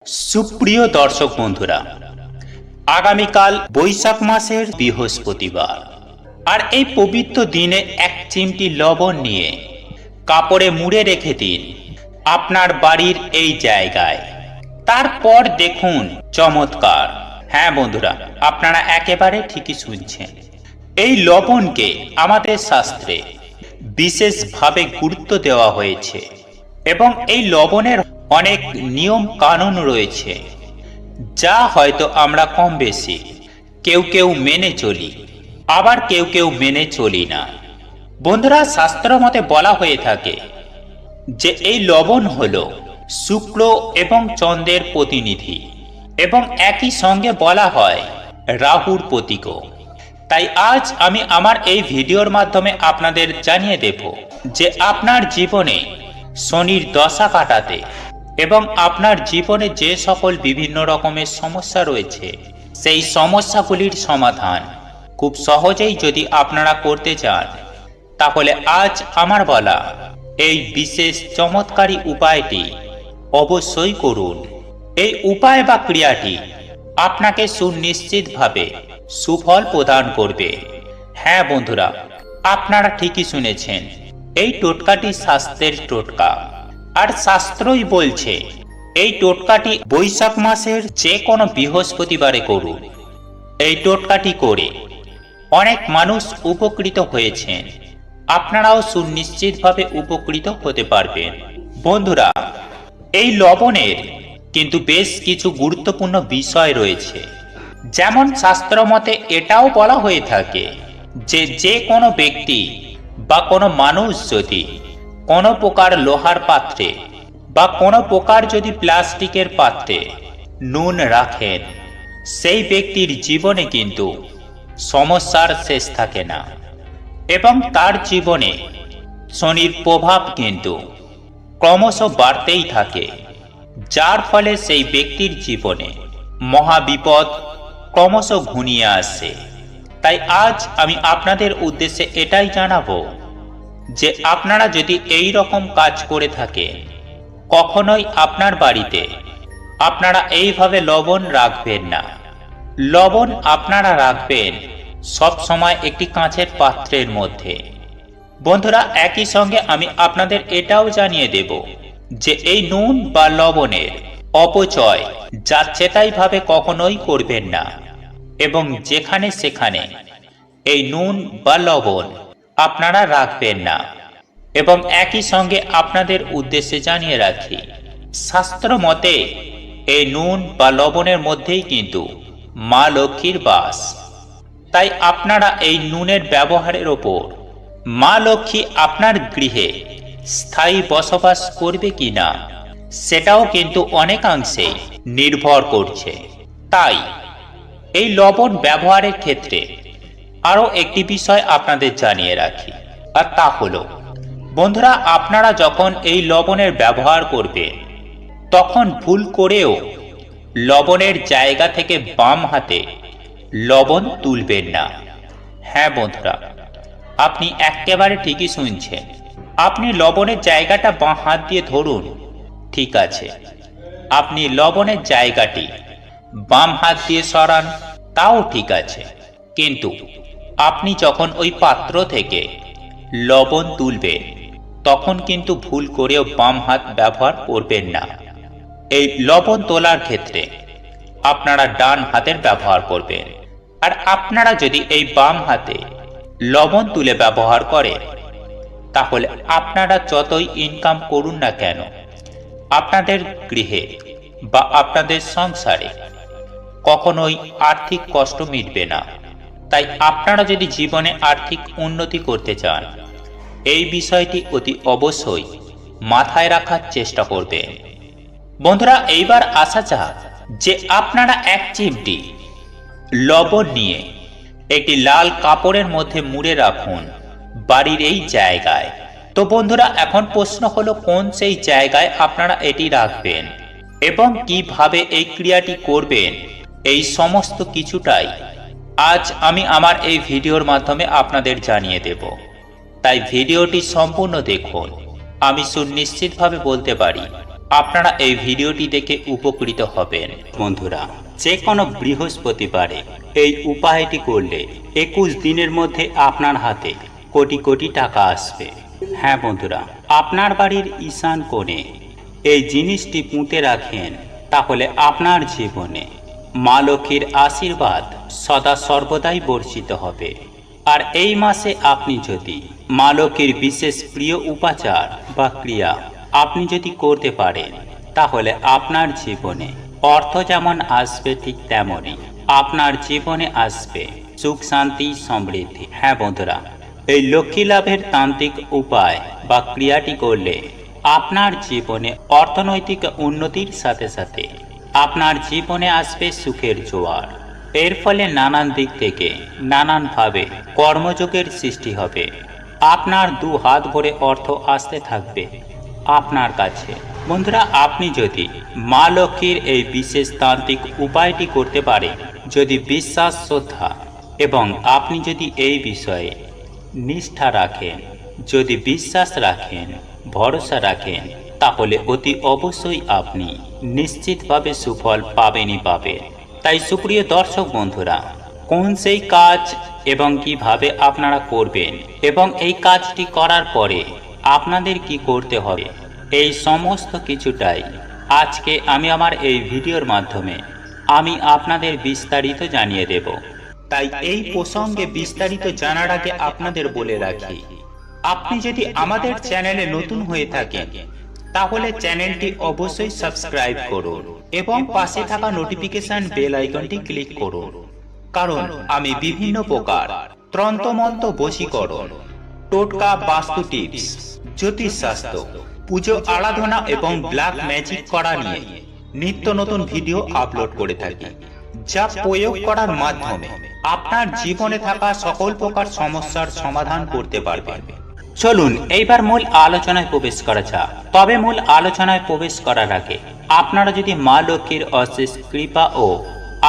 सुप्रिय दर्शक बंधुरा आगामीकाल बैशाख मासेर बृहस्पतिवार और এই पवित्र दिने एक चिमटी लवण निये कापड़े मुड़े रेखे दिन आपनार बाड़ीर এই জায়গায় তারপর দেখুন চমৎকার। হ্যাঁ বন্ধুরা, আপনারা একেবারে ঠিকই শুনছেন। এই লবণকে আমাদের শাস্ত্রে বিশেষভাবে গুরুত্ব দেওয়া হয়েছে এবং এই লবণের অনেক নিয়ম কানুন রয়েছে যা হয়তো আমরা কম বেশি কেউ কেউ মেনে চলি, আবার কেউ কেউ মেনে চলি না। বন্ধুরা, শাস্ত্র মতে বলা হয়ে থাকে যে এই লবণ হলো শুক্র এবং চন্দ্রের প্রতিনিধি এবং একই সঙ্গে বলা হয় রাহুর প্রতীকও। তাই আজ আমি আমার এই ভিডিওর মাধ্যমে আপনাদের জানিয়ে দেব যে আপনার জীবনে শনির দশা কাটাতে এবং আপনার জীবনে যে সকল বিভিন্ন রকমের সমস্যা রয়েছে সেই সমস্যাগুলির সমাধান খুব সহজেই যদি আপনারা করতে চান, তাহলে আজ আমার বলা এই বিশেষ চমৎকারী উপায়টি অবশ্যই করুন। এই উপায় বা ক্রিয়াটি আপনাকে সুনিশ্চিতভাবে সুফল প্রদান করবে। হ্যাঁ বন্ধুরা, আপনারা ঠিকই শুনেছেন, এই টোটকাটি শাস্ত্রের টোটকা। আর শাস্ত্রই বলছে এই টোটকাটি বৈশাখ মাসের যে কোনো বৃহস্পতিবারে করুন। এই টোটকাটি করে অনেক মানুষ উপকৃত হয়েছেন, আপনারাও সুনিশ্চিতভাবে উপকৃত হতে পারবেন। বন্ধুরা, এই লবণের কিন্তু বেশ কিছু গুরুত্বপূর্ণ বিষয় রয়েছে। যেমন শাস্ত্র মতে এটাও বলা হয়ে থাকে যে যে কোনো ব্যক্তি বা কোনো মানুষ যদি কোনো প্রকার লোহার পাত্রে বা কোনো প্রকার যদি প্লাস্টিকের পাত্রে নুন রাখেন, সেই ব্যক্তির জীবনে কিন্তু সমস্যার শেষ থাকে না এবং তার জীবনে শনির প্রভাব কিন্তু ক্রমশ বাড়তেই থাকে, যার ফলে সেই ব্যক্তির জীবনে মহাবিপদ ক্রমশ ঘনিয়ে আসে। তাই আজ আমি আপনাদের উদ্দেশ্যে এটাই জানাবো যে আপনারা যদি এই রকম কাজ করে থাকেন, কখনোই আপনার বাড়িতে আপনারা এইভাবে লবণ রাখবেন না। লবণ আপনারা রাখবেন সব সময় একটি কাঁচের পাত্রের মধ্যে। বন্ধুরা, একই সঙ্গে আমি আপনাদের এটাও জানিয়ে দেব যে এই নুন বা লবণের অপচয় যাচ্ছেতাই ভাবে কখনোই করবেন না এবং যেখানে সেখানে এই নুন বা লবণ আপনারা রাখবেন না। এবং একই সঙ্গে আপনাদের উদ্দেশ্যে জানিয়ে রাখি, শাস্ত্র মতে এই নুন বা লবণের মধ্যেই কিন্তু মা লক্ষ্মীর বাস। তাই আপনারা এই নুনের ব্যবহারের ওপর মা লক্ষ্মী আপনার গৃহে স্থায়ী বসবাস করবে কিনা সেটাও কিন্তু অনেকাংশেই নির্ভর করছে। তাই এই লবণ ব্যবহারের ক্ষেত্রে আরও একটি বিষয় আপনাদের জানিয়ে রাখি, আর তা হলো বন্ধুরা, আপনারা যখন এই লবণের ব্যবহার করবেন তখন ভুল করেও লবণের জায়গা থেকে বাম হাতে লবণ তুলবেন না। হ্যাঁ বন্ধুরা, আপনি একেবারে ঠিকই শুনছেন, আপনি লবণের জায়গাটা বাঁ হাত দিয়ে ধরুন, ঠিক আছে, আপনি লবণের জায়গাটি বাম হাত দিয়ে সরান, তাও ঠিক আছে, কিন্তু আপনি যখন ওই পাত্র থেকে লবণ তুলবেন তখন কিন্তু ভুল করেও বাম হাত ব্যবহার করবেন না। এই লবণ তোলার ক্ষেত্রে আপনারা ডান হাতের ব্যবহার করবেন। আর আপনারা যদি এই বাম হাতে লবণ তুলে ব্যবহার করেন, তাহলে আপনারা যতই ইনকাম করুন না কেন, আপনাদের গৃহে বা আপনাদের সংসারে কখনোই আর্থিক কষ্ট মিটবে না। তাই আপনারা যদি জীবনে আর্থিক উন্নতি করতে চান, এই বিষয়টি অতি অবশ্যই মাথায় রাখার চেষ্টা করবেন। বন্ধুরা, এইবার আসা যাক যে আপনারা এক চিমটি লবণ নিয়ে একটি লাল কাপড়ের মধ্যে মুড়ে রাখুন বাড়ির এই জায়গায়। তো বন্ধুরা, এখন প্রশ্ন হলো কোন সেই জায়গায় আপনারা এটি রাখবেন এবং কিভাবে এই ক্রিয়াটি করবেন, এই সমস্ত কিছুটাই আজ আমি আমার এই ভিডিওর মাধ্যমে আপনাদের জানিয়ে দেব। তাই ভিডিওটি সম্পূর্ণ দেখুন। আমি সুনিশ্চিতভাবে বলতে পারি আপনারা এই ভিডিওটি দেখে উপকৃত হবেন। বন্ধুরা, যে কোনো বৃহস্পতিবারে এই উপায়টি করলে 21 দিনের মধ্যে আপনার হাতে কোটি কোটি টাকা আসবে। হ্যাঁ বন্ধুরা, আপনার বাড়ির ঈশান কোণে এই জিনিসটি পুঁতে রাখেন, তাহলে আপনার জীবনে মা লক্ষ্মীর আশীর্বাদ সদা সর্বদাই বর্ষিত হবে। আর এই মাসে আপনি যদি মা লক্ষ্মীর বিশেষ প্রিয় উপাচার বা ক্রিয়া আপনি যদি করতে পারেন, তাহলে আপনার জীবনে অর্থ যেমন আসবে ঠিক তেমনই আপনার জীবনে আসবে সুখ শান্তি সমৃদ্ধি। হ্যাঁ বন্ধুরা, এই লক্ষ্মী লাভের তান্ত্রিক উপায় বা ক্রিয়াটি করলে আপনার জীবনে অর্থনৈতিক উন্নতির সাথে সাথে আপনার জীবনে আসবে সুখের জোয়ার। এর ফলে নানান দিক থেকে নানানভাবে কর্মযোগের সৃষ্টি হবে। আপনার দু হাত ভরে অর্থ আসতে থাকবে আপনার কাছে। বন্ধুরা, আপনি যদি মা লক্ষ্মীর এই বিশেষ তান্ত্রিক উপায়টি করতে পারেন, যদি বিশ্বাস শ্রদ্ধা এবং আপনি যদি এই বিষয়ে নিষ্ঠা রাখেন, যদি বিশ্বাস রাখেন, ভরসা রাখেন, তাহলে অতি অবশ্যই আপনি নিশ্চিতভাবে সুফল পাবেনই পাবেন। তাই সুপ্রিয় দর্শক বন্ধুরা, কোন সেই কাজ এবং কিভাবে আপনারা করবেন এবং এই কাজটি করার পরে আপনাদের কি করতে হবে, এই সমস্ত কিছুটাই আজকে আমি আমার এই ভিডিওর মাধ্যমে আমি আপনাদের বিস্তারিত জানিয়ে দেব। তাই এই প্রসঙ্গে বিস্তারিত জানার আগে আপনাদের বলে রাখি, আপনি যদি আমাদের চ্যানেলে নতুন হয়ে থাকেন তাহলে চ্যানেলটি অবশ্যই সাবস্ক্রাইব করুন এবং পাশে থাকা নোটিফিকেশন বেল আইকনটি ক্লিক করুন, কারণ আমি বিভিন্ন প্রকার তন্ত্রমন্ত্র, বশীকরণ, টোটকা, বাস্তু টিপস, জ্যোতিষশাস্ত্র, পুজো আরাধনা এবং ব্ল্যাক ম্যাজিক করা নিয়ে নিত্য নতুন ভিডিও আপলোড করে থাকি, যা প্রয়োগ করার মাধ্যমে আপনার জীবনে থাকা সকল প্রকার সমস্যার সমাধান করতে পারবেন। চলুন এইবার মূল আলোচনায় প্রবেশ করা যাক। তবে মূল আলোচনায় প্রবেশ করার আগে আপনারা যদি মা লক্ষ্মীর অশেষ কৃপা ও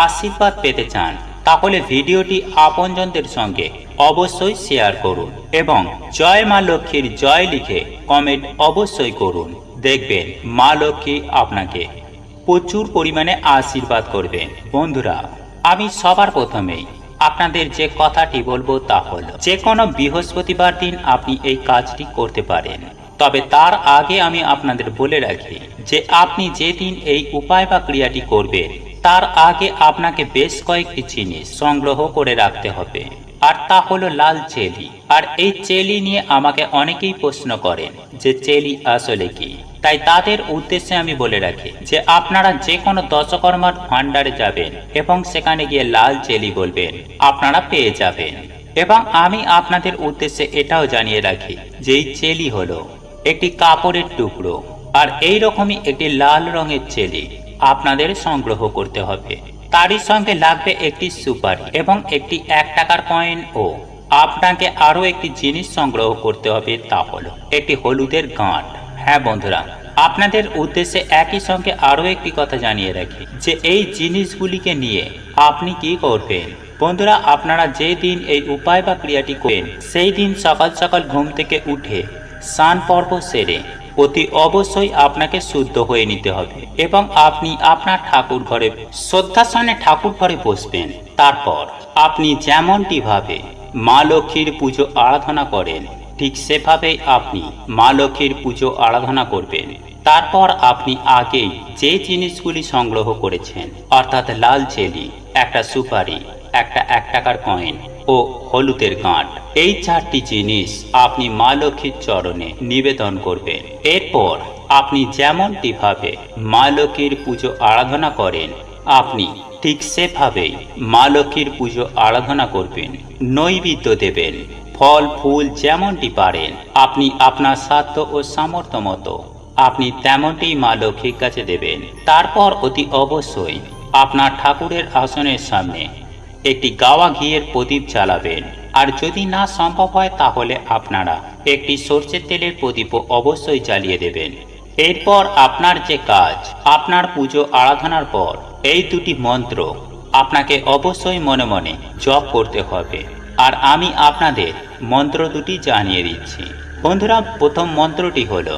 আশীর্বাদ পেতে চান, তাহলে ভিডিওটি আপনজনদের সঙ্গে অবশ্যই শেয়ার করুন এবং জয় মা লক্ষ্মীর জয় লিখে কমেন্ট অবশ্যই করুন। দেখবেন মা লক্ষ্মী আপনাকে প্রচুর পরিমাণে আশীর্বাদ করবেন। বন্ধুরা, আমি সবার প্রথমেই আপনাদের যে কথাটি বলবো তা হলো, যে কোনো বৃহস্পতিবার দিন আপনি এই কাজটি করতে পারেন। তবে তার আগে আমি আপনাদের বলে রাখি যে আপনি যেদিন এই উপায় বা ক্রিয়াটি করবেন, তার আগে আপনাকে বেশ কয়েকটি জিনিস সংগ্রহ করে রাখতে হবে, আর তা হলো লাল চেলি। আর এই চেলি নিয়ে আমাকে অনেকেই প্রশ্ন করেন যে চেলি আসলে কি। তাই তাদের উদ্দেশ্যে আমি বলে রাখি যে আপনারা যে কোনো দশকর্মার ভান্ডারে যাবেন এবং সেখানে গিয়ে লাল চেলি বলবেন, আপনারা পেয়ে যাবেন। এবং আমি আপনাদের উদ্দেশ্যে এটাও জানিয়ে রাখি যে এই চেলি হলো একটি কাপড়ের টুকরো, আর এই রকমই একটি লাল রঙের চেলি আপনাদের সংগ্রহ করতে হবে। তারই সঙ্গে লাগবে একটি সুপারি এবং একটি 1 টাকার কয়েন, ও আপনাকে আরো একটি জিনিস সংগ্রহ করতে হবে, তা হলো একটি হলুদের গাঁট। হ্যাঁ বন্ধুরা, আপনাদের উদ্দেশ্যে একই সঙ্গে আরো একটি কথা জানিয়ে রাখি যে এই জিনিসগুলিকে নিয়ে আপনি কি করবেন। বন্ধুরা, আপনারা যে দিন এই উপায় বা ক্রিয়াটি করেন, সেই দিন সকাল সকাল ঘুম থেকে উঠে স্নান পর্ব সেরে অতি অবশ্যই আপনাকে শুদ্ধ হয়ে নিতে হবে এবং আপনি আপনার ঠাকুর ঘরে শ্রদ্ধাসনে ঠাকুর ঘরে বসবেন। তারপর আপনি যেমনটি ভাবে মা লক্ষ্মীর পুজো আরাধনা করেন, ঠিক সেভাবেই আপনি মা লক্ষ্মীর পুজো আরাধনা করবেন। তারপর আপনি আগেই যে জিনিসগুলি সংগ্রহ করেছেন, অর্থাৎ লাল চেলি, একটা সুপারি, একটা 1 টাকার কয়েন ও হলুদের গাঁট, এই 4টি জিনিস আপনি মা লক্ষ্মীর চরণে নিবেদন করবেন। এরপর আপনি যেমনটি ভাবে মা লক্ষ্মীর পুজো আরাধনা করেন, আপনি ঠিক সেভাবেই মা লক্ষ্মীর পুজো আরাধনা করবেন। নৈবেদ্য দেবেন, ফল ফুল যেমনটি পারেন আপনি আপনার সাধ্য ও সামর্থ্য মতো আপনি তেমনটি মা লক্ষ্মীর কাছে দেবেন। তারপর অতি অবশ্যই আপনার ঠাকুরের আসনের সামনে একটি গাওয়া ঘিয়ের প্রদীপ জ্বালাবেন। আর যদি না সম্ভব হয় তাহলে আপনারা একটি সরষের তেলের প্রদীপও অবশ্যই জ্বালিয়ে দেবেন। এরপর আপনার যে কাজ, আপনার পুজো আরাধনার পর এই 2টি মন্ত্র আপনাকে অবশ্যই মনে মনে জপ করতে হবে। আর আমি আপনাদের মন্ত্র 2টি জানিয়ে দিচ্ছি। বন্ধুরা, প্রথম মন্ত্রটি হলো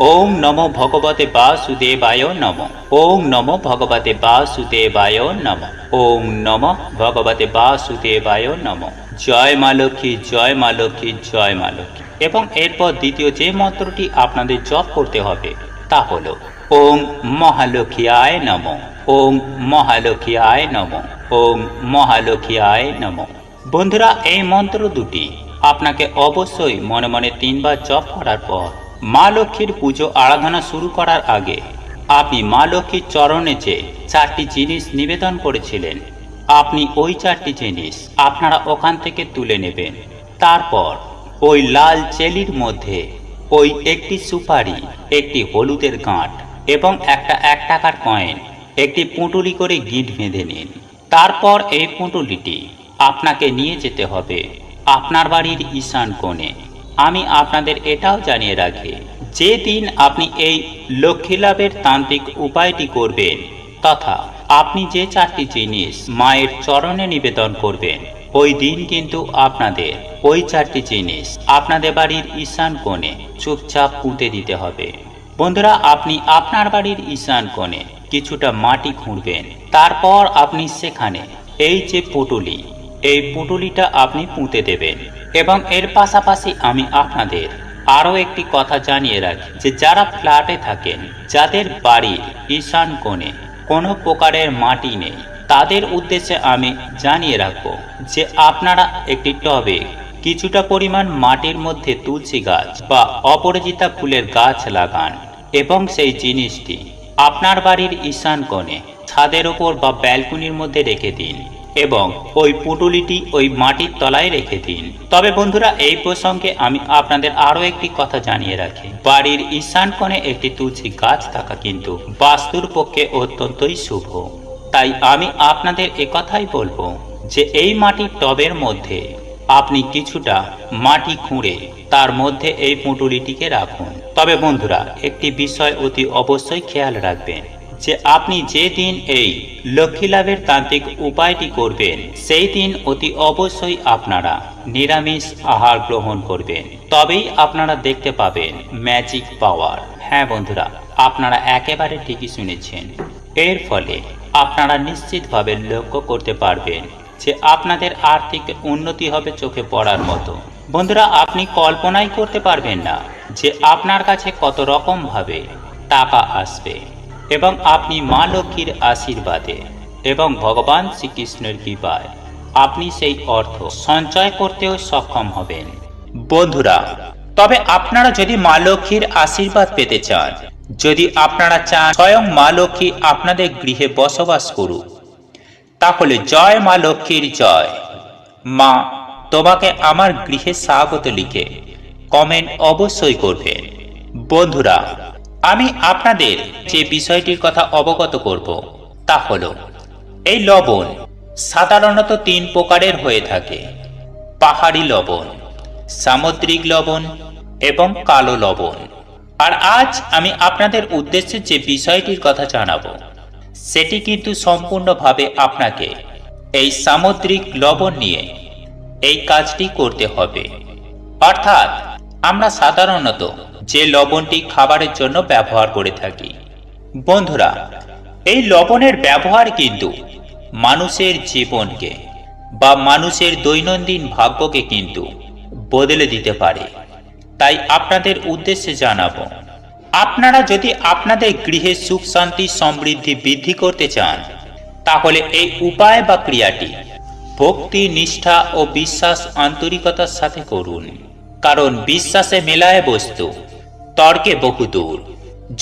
ওং নমো ভগবতে বাসুদেবায় নমঃ। ওং নমো ভগবতে বাসুদেবায় নমঃ। ওং নমঃ ভগবতে বাসুদেবায় নমঃ। জয় মা লক্ষ্মী, জয় মা লক্ষ্মী, জয় মা লক্ষ্মী। এবং এরপর দ্বিতীয় যে মন্ত্রটি আপনাদের জপ করতে হবে তা হলো ওং মহালক্ষ্মীয়ায় নমঃ। ওং মহালক্ষ্মীয়ায় নমঃ। ওং মহালক্ষ্মীয়ায় নমঃ। বন্ধুরা, এই মন্ত্র দুটি আপনাকে অবশ্যই মনে মনে 3 বার জপ করার পর মা লক্ষ্মীর পুজো আরাধনা শুরু করার আগে আপনি মা লক্ষ্মীর চরণে যে 4টি জিনিস নিবেদন করেছিলেন, আপনি ওই 4টি জিনিস আপনারা ওখান থেকে তুলে নেবেন। তারপর ওই লাল চেলির মধ্যে ওই একটি সুপারি, একটি হলুদের গাঁট এবং একটা 1 টাকার কয়েন, একটি পুঁটুলি করে গিঁট বেঁধে নিন। তারপর এই পুঁটুলিটি আপনাকে নিয়ে যেতে হবে আপনার বাড়ির ঈশান কোণে। আমি আপনাদের এটাও জানিয়ে রাখি, যে দিন আপনি এই লক্ষ্মী লাভের তান্ত্রিক উপায়টি করবেন তথা আপনি যে 4টি জিনিস মায়ের চরণে নিবেদন করবেন, ওই দিন কিন্তু আপনাদের ওই 4টি জিনিস আপনাদের বাড়ির ঈশান কোণে চুপচাপ পুঁতে দিতে হবে। বন্ধুরা, আপনি আপনার বাড়ির ঈশান কোণে কিছুটা মাটি খুঁড়বেন। তারপর আপনি সেখানে এই যে পুঁটুলি, এই পুঁটুলিটা আপনি পুঁতে দেবেন। এবং এর পাশাপাশি আমি আপনাদের আরও একটি কথা জানিয়ে রাখি, যে যারা ফ্ল্যাটে থাকেন, যাদের বাড়ির ঈশান কোণে কোনো প্রকারের মাটি নেই, তাদের উদ্দেশ্যে আমি জানিয়ে রাখব যে আপনারা একটি টবে কিছুটা পরিমাণ মাটির মধ্যে তুলসী গাছ বা অপরাজিতা ফুলের গাছ লাগান এবং সেই জিনিসটি আপনার বাড়ির ঈশান কোণে ছাদের ওপর বা ব্যালকনির মধ্যে রেখে দিন এবং ওই পুঁটুলিটি ওই মাটির তলায় রেখে দিন। তবে বন্ধুরা, এই প্রসঙ্গে আমি আপনাদের আরও একটি কথা জানিয়ে রাখি, বাড়ির ঈশান কোণে একটি তুলসী গাছ থাকা কিন্তু বাস্তুর পক্ষে অত্যন্তই শুভ। তাই আমি আপনাদের একথাই বলবো যে এই মাটির টবের মধ্যে আপনি কিছুটা মাটি খুঁড়ে তার মধ্যে এই পুঁটুলিটিকে রাখুন। তবে বন্ধুরা, একটি বিষয় অতি অবশ্যই খেয়াল রাখবেন, যে আপনি যে দিন এই লক্ষ্মী লাভের তান্ত্রিক উপায়টি করবেন, সেই দিন অতি অবশ্যই আপনারা নিরামিষ আহার গ্রহণ করবেন। তবেই আপনারা দেখতে পাবেন ম্যাজিক পাওয়ার। হ্যাঁ বন্ধুরা, আপনারা একেবারে ঠিকই শুনেছেন। এর ফলে আপনারা নিশ্চিতভাবে লক্ষ্য করতে পারবেন যে আপনাদের আর্থিক উন্নতি হবে চোখে পড়ার মতো। বন্ধুরা, আপনি কল্পনাই করতে পারবেন না যে আপনার কাছে কত রকমভাবে টাকা আসবে এবং আপনি মা লক্ষ্মীর আশীর্বাদে এবং ভগবান শ্রীকৃষ্ণের কৃপায় আপনি সেই অর্থ সঞ্চয় করতেও সক্ষম হবেন। বন্ধুরা, তবে আপনারা যদি মা লক্ষ্মীর আশীর্বাদ পেতে চান, যদি আপনারা চান স্বয়ং মা লক্ষ্মী আপনাদের গৃহে বসবাস করুক, তাহলে জয় মা লক্ষ্মীর জয়, মা তোমাকে আমার গৃহে স্বাগত লিখে কমেন্ট অবশ্যই করবেন। বন্ধুরা, আমি আপনাদের যে বিষয়টির কথা অবগত করব তা হলো, এই লবণ সাধারণত 3 প্রকারের হয়ে থাকে: পাহাড়ি লবণ, সামুদ্রিক লবণ এবং কালো লবণ। আর আজ আমি আপনাদের উদ্দেশ্যে যে বিষয়টির কথা জানাবো, সেটি কিন্তু সম্পূর্ণভাবে আপনাকে এই সামুদ্রিক লবণ নিয়ে এই কাজটি করতে হবে। অর্থাৎ আমরা সাধারণত যে লবণটি খাবারের জন্য ব্যবহার করে থাকি, বন্ধুরা, এই লবণের ব্যবহার কিন্তু মানুষের জীবনকে বা মানুষের দৈনন্দিন ভাগ্যকে কিন্তু বদলে দিতে পারে। তাই আপনাদের উদ্দেশ্যে জানাবো, আপনারা যদি আপনাদের গৃহে সুখ শান্তি সমৃদ্ধি বৃদ্ধি করতে চান, তাহলে এই উপায় বা ক্রিয়াটি ভক্তি, নিষ্ঠা ও বিশ্বাস আন্তরিকতার সাথে করুন। কারণ বিশ্বাসে মেলায় বস্তু, তর্কে বহুদূর।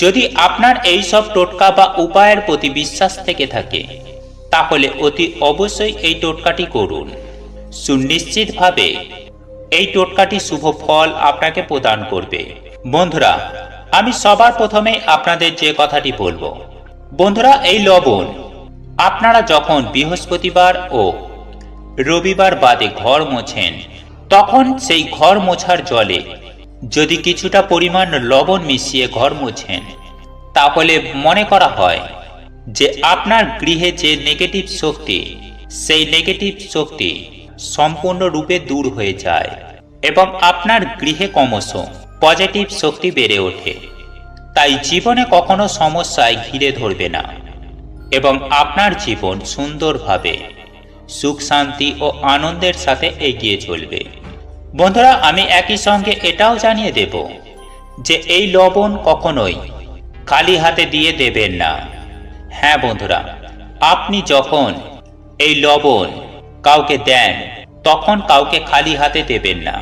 যদি আপনার এই সব টোটকা বা উপায়ের প্রতি বিশ্বাস থেকে থাকে, তাহলে অতি অবশ্যই এই টোটকাটি করুন। সুনিশ্চিতভাবে এই টোটকাটি শুভ ফল আপনাকে প্রদান করবে। বন্ধুরা, আমি সবার প্রথমে আপনাদের যে কথাটি বলবো, বন্ধুরা, এই লবণ আপনারা যখন বৃহস্পতিবার ও রবিবার বাদে ঘর মোছেন, তখন সেই ঘর মোছার জলে যদি কিছুটা পরিমাণ লবণ মিশিয়ে ঘর মোছেন, তাহলে মনে করা হয় যে আপনার গৃহে যে নেগেটিভ শক্তি, সেই নেগেটিভ শক্তি সম্পূর্ণরূপে দূর হয়ে যায় এবং আপনার গৃহে ক্রমশ পজিটিভ শক্তি বেড়ে ওঠে। তাই জীবনে কখনো সমস্যায় ঘিরে ধরবে না এবং আপনার জীবন সুন্দরভাবে সুখ শান্তি ও আনন্দের সাথে এগিয়ে চলবে। বন্ধুরা, আমি একই সঙ্গে এটাও জানিয়ে দেব যে এই লবণ কখনোই খালি হাতে দিয়ে দেবেন না। হ্যাঁ বন্ধুরা, আপনি যখন এই লবণ কাউকে দেন তখন কাউকে খালি হাতে দেবেন না,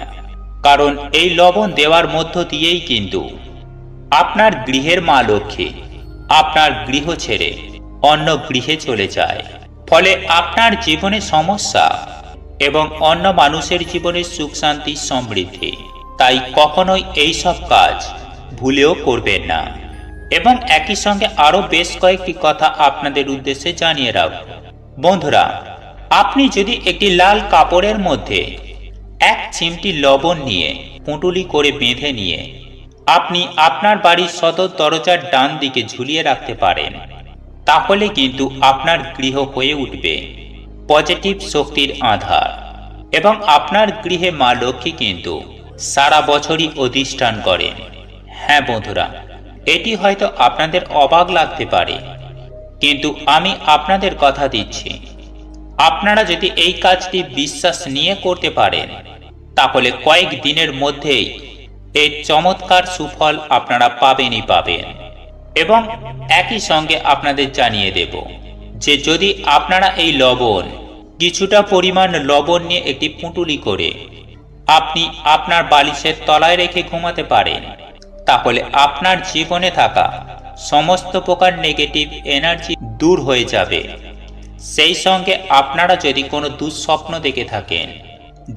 কারণ এই লবণ দেওয়ার মধ্য দিয়েই কিন্তু আপনার গৃহের মা লক্ষ্মী আপনার গৃহ ছেড়ে অন্য গৃহে চলে যায়। ফলে আপনার জীবনে সমস্যা এবং অন্য মানুষের জীবনে সুখ শান্তি সমৃদ্ধি। তাই কখনোই এই সব কাজ ভুলেও করবেন না। এবং একই সঙ্গে আরো বেশ কয়েকটি কথা আপনাদের উদ্দেশ্যে জানিয়ে রাখব। বন্ধুরা, আপনি যদি একটি লাল কাপড়ের মধ্যে এক চিমটি লবণ নিয়ে পুঁটুলি করে বেঁধে নিয়ে আপনি আপনার বাড়ির সদর দরজার ডান দিকে ঝুলিয়ে রাখতে পারেন, তাহলে কিন্তু আপনার গৃহ হয়ে উঠবে পজিটিভ শক্তির আধার এবং আপনার গৃহে মা লক্ষ্মী কিন্তু সারা বছরই অধিষ্ঠান করেন। হ্যাঁ বন্ধুরা, এটি হয়তো আপনাদের অবাক লাগতে পারে, কিন্তু আমি আপনাদের কথা দিচ্ছি, আপনারা যদি এই কাজটি বিশ্বাস নিয়ে করতে পারেন তাহলে কয়েক দিনের মধ্যেই এই চমৎকার সুফল আপনারা পাবেনই পাবেন। এবং একই সঙ্গে আপনাদের জানিয়ে দেব যে যদি আপনারা এই লবণ কিছুটা পরিমাণ লবণ নিয়ে একটি পুঁটুলি করে আপনি আপনার বালিশের তলায় রেখে ঘুমাতে পারেন, তাহলে আপনার জীবনে থাকা সমস্ত প্রকার নেগেটিভ এনার্জি দূর হয়ে যাবে। সেই সঙ্গে আপনারা যদি কোনো দুঃস্বপ্ন দেখে থাকেন,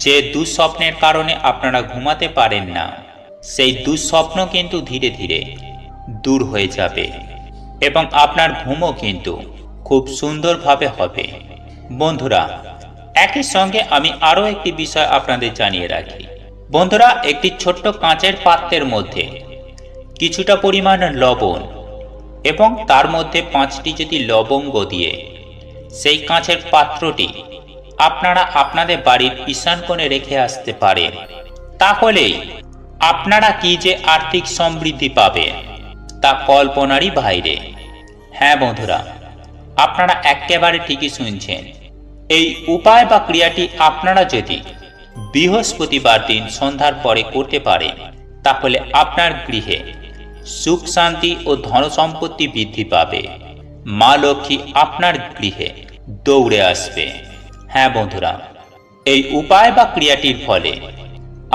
যে দুঃস্বপ্নের কারণে আপনারা ঘুমাতে পারেন না, সেই দুঃস্বপ্ন কিন্তু ধীরে ধীরে দূর হয়ে যাবে এবং আপনার ঘুমও কিন্তু খুব সুন্দরভাবে হবে। বন্ধুরা, একই সঙ্গে আমি আরো একটি বিষয় আপনাদের জানিয়ে রাখি। বন্ধুরা, একটি ছোট্ট কাঁচের পাত্রের মধ্যে কিছুটা পরিমাণ লবণ এবং তার মধ্যে 5টি যদি লবঙ্গ দিয়ে সেই কাঁচের পাত্রটি আপনারা আপনাদের বাড়ির ঈশান কোণে রেখে আসতে পারেন, তাহলেই আপনারা কি যে আর্থিক সমৃদ্ধি পাবেন তা কল্পনারই বাইরে। হ্যাঁ বন্ধুরা, আপনারা একেবারে ঠিকই শুনছেন। এই উপায় বা ক্রিয়াটি আপনারা যদি বৃহস্পতিবার দিন সন্ধ্যার পরে করতে পারেন, তাহলে আপনার গৃহে সুখ শান্তি ও ধন সম্পত্তি বৃদ্ধি পাবে। মা লক্ষ্মী আপনার গৃহে দৌড়ে আসবে। হ্যাঁ বন্ধুরা, এই উপায় বা ক্রিয়াটির ফলে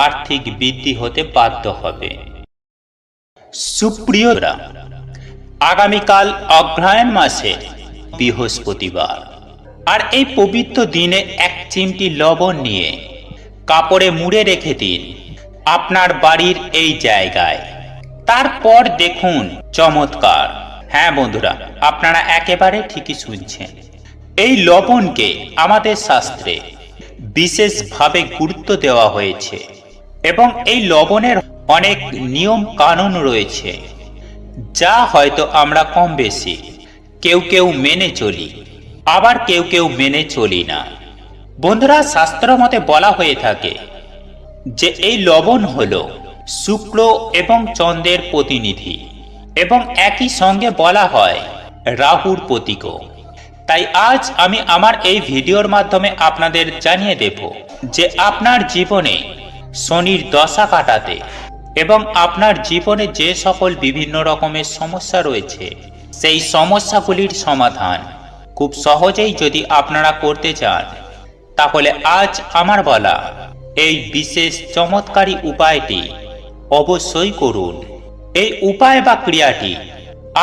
আর্থিক বৃদ্ধি হতে বাধ্য হবে। সুপ্রিয়রা, আগামীকাল অগ্রহায়ণ মাসে বৃহস্পতিবার, আর এই পবিত্র দিনে এক চিমটি লবণ নিয়ে কাপড়ে মুড়ে রেখে দিন আপনার বাড়ির এই জায়গায়। তারপর দেখুন চমৎকার। হ্যাঁ বন্ধুরা, আপনারা একেবারে ঠিকই শুনছেন। এই লবণকে আমাদের শাস্ত্রে বিশেষভাবে গুরুত্ব দেওয়া হয়েছে এবং এই লবণের অনেক নিয়ম কানুন রয়েছে, যা হয়তো আমরা কম বেশি কেউ কেউ মেনে চলি, আবার কেউ কেউ মেনে চলি না। বন্ধুরা, শাস্ত্র মতে বলা হয়ে থাকে যে এই লবণ হলো শুক্র এবং চন্দ্রের প্রতিনিধি এবং একই সঙ্গে বলা হয় রাহুর প্রতীকও। তাই আজ আমি আমার এই ভিডিওর মাধ্যমে আপনাদের জানিয়ে দেব যে আপনার জীবনে শনির দশা কাটাতে এবং আপনার জীবনে যে সকল বিভিন্ন রকমের সমস্যা রয়েছে সেই সমস্যাগুলির সমাধান খুব সহজেই যদি আপনারা করতে চান, তাহলে আজ আমার বলা এই বিশেষ চমৎকারী উপায়টি অবশ্যই করুন। এই উপায় বা ক্রিয়াটি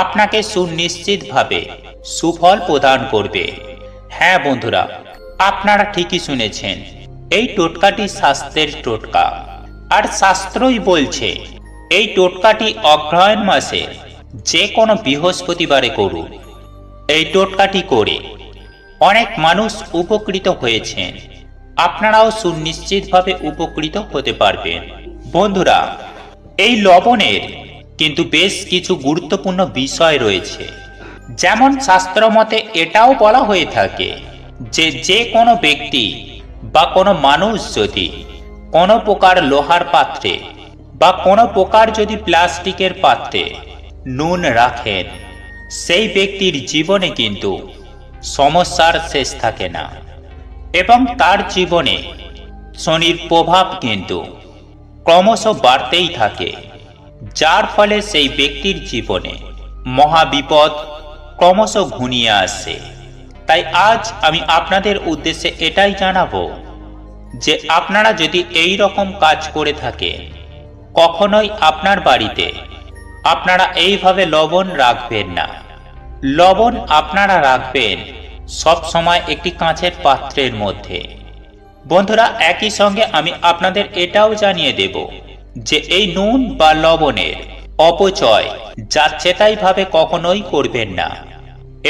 আপনাকে সুনিশ্চিতভাবে সুফল প্রদান করবে। হ্যাঁ বন্ধুরা, আপনারা ঠিকই শুনেছেন, এই টোটকাটি শাস্ত্রের টোটকা, আর শাস্ত্রই বলছে এই টোটকাটি অগ্রহায়ণ মাসে যে কোনো বৃহস্পতিবারে করুন। এই টোটকাটি করে অনেক মানুষ উপকৃত হয়েছেন, আপনারাও সুনিশ্চিতভাবে উপকৃত হতে পারবেন। বন্ধুরা, এই লবণের কিন্তু বেশ কিছু গুরুত্বপূর্ণ বিষয় রয়েছে। যেমন শাস্ত্র মতে এটাও বলা হয়ে থাকে যে যে কোনো ব্যক্তি বা কোনো মানুষ যদি কোনো প্রকার লোহার পাত্রে বা কোনো প্রকার যদি প্লাস্টিকের পাত্রে নুন রাখেন, সেই ব্যক্তির জীবনে কিন্তু সমস্যার শেষ থাকে না এবং তার জীবনে শনির প্রভাব কিন্তু ক্রমশ বাড়তেই থাকে, যার ফলে সেই ব্যক্তির জীবনে মহাবিপদ ক্রমশ ঘনিয়ে আসে। তাই আজ আমি আপনাদের উদ্দেশ্যে এটাই জানাবো যে আপনারা যদি এই রকম কাজ করে থাকেন, কখনোই আপনার বাড়িতে আপনারা এইভাবে লবণ রাখবেন না। লবণ আপনারা রাখবেন সব সময় একটি কাঁচের পাত্রের মধ্যে। বন্ধুরা, একই সঙ্গে আমি আপনাদের এটাও জানিয়ে দেব যে এই নুন বা লবণের অপচয় যাচ্ছেতাই ভাবে কখনোই করবেন না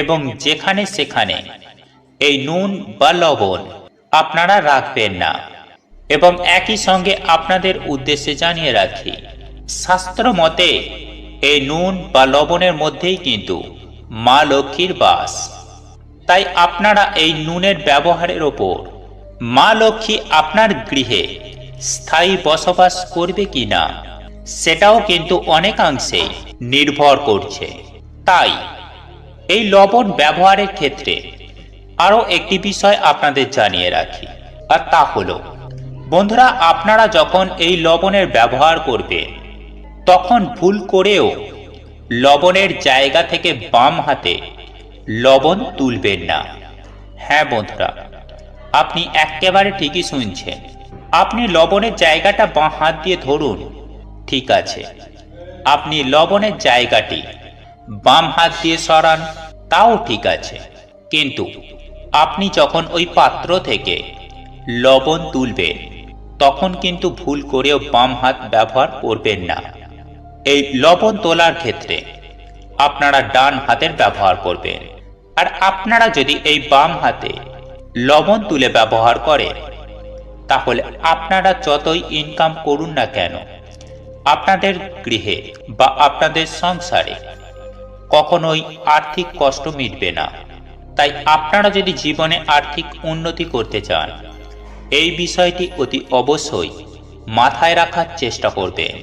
এবং যেখানে সেখানে এই নুন বা লবণ আপনারা রাখবেন না। এবং একই সঙ্গে আপনাদের উদ্দেশ্যে জানিয়ে রাখি, শাস্ত্র মতে এই নুন বা লবণের মধ্যেই কিন্তু মা লক্ষ্মীর বাস। তাই আপনারা এই নুনের ব্যবহারের ওপর মা লক্ষ্মী আপনার গৃহে স্থায়ী বসবাস করবে কিনা সেটাও কিন্তু অনেকাংশেই নির্ভর করছে। তাই এই লবণ ব্যবহারের ক্ষেত্রে আরও একটি বিষয় আপনাদের জানিয়ে রাখি, আর তা হলো বন্ধুরা, আপনারা যখন এই লবণের ব্যবহার করবেন তখন ভুল করেও লবণের জায়গা থেকে বাম হাতে লবণ তুলবেন না। হ্যাঁ বন্ধুরা, আপনি একেবারে ঠিকই শুনছেন। আপনি লবণের জায়গাটা বাঁ হাত দিয়ে ধরুন, ঠিক আছে, আপনি লবণের জায়গাটি বাম হাত দিয়ে সরান, তাও ঠিক আছে, কিন্তু আপনি যখন ওই পাত্র থেকে লবণ তুলবেন তখন কিন্তু ভুল করেও বাম হাত ব্যবহার করবেন না। এই লবণ তোলার ক্ষেত্রে আপনারা ডান হাতের ব্যবহার করবেন। আর আপনারা যদি এই বাম হাতে লবণ তুলে ব্যবহার করেন তাহলে আপনারা যতই ইনকাম করুন না কেন, আপনাদের গৃহে বা আপনাদের সংসারে কখনোই আর্থিক কষ্ট মিটবে না। তাই আপনারা যদি জীবনে আর্থিক উন্নতি করতে চান, এই বিষয়টি অতি অবশ্যই মাথায় রাখার চেষ্টা করবেন।